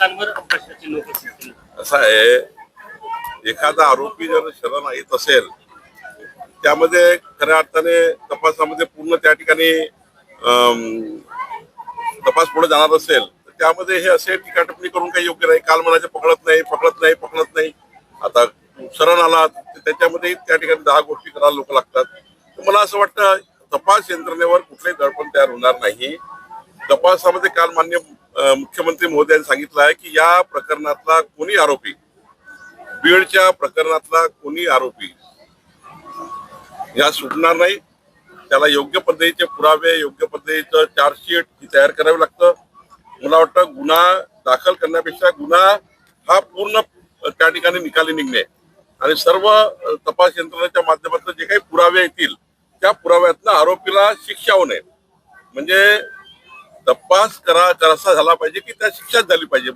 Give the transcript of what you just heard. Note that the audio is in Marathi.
आरोपितांवर प्रश्नाचिन्ह उपस्थित केलं. असं आहे, एखादा आरोपी जर शरण येत असेल त्यामध्ये खऱ्या अर्थाने तपासामध्ये पूर्ण त्या ठिकाणी तपास पुढे जाणार असेल तर त्यामध्ये हे असे टीकाटिप्पणी करून काही योग्य नाही. काल म्हणायचे पकडत नाही. आता शरण आला त्याच्यामध्ये त्या ठिकाणी 10 गोष्टी करायला लोक लागतात. तर मला असं वाटतं तपास यंत्रणेवर कुठलेही दडपण तयार होणार नाही. तपासामध्ये काल माननीय मुख्यमंत्री महोदयांनी सांगितलं आहे की या प्रकरणातला कोणी आरोपी, बीडच्या प्रकरणातला कोणी आरोपी या सुटणार नाही. त्याला योग्य पद्धतीचे पुरावे, योग्य पद्धतीचं चार्जशीट ही तयार करावी लागतं. मला वाटतं गुन्हा दाखल करण्यापेक्षा गुन्हा हा पूर्ण त्या ठिकाणी निकाली निघणे आणि सर्व तपास यंत्रणेच्या माध्यमातून जे काही पुरावे येतील त्या पुराव्यातनं आरोपीला शिक्षा होणे, म्हणजे तपास कसा झाला पाहिजे की त्या शिक्षाच झाली पाहिजे.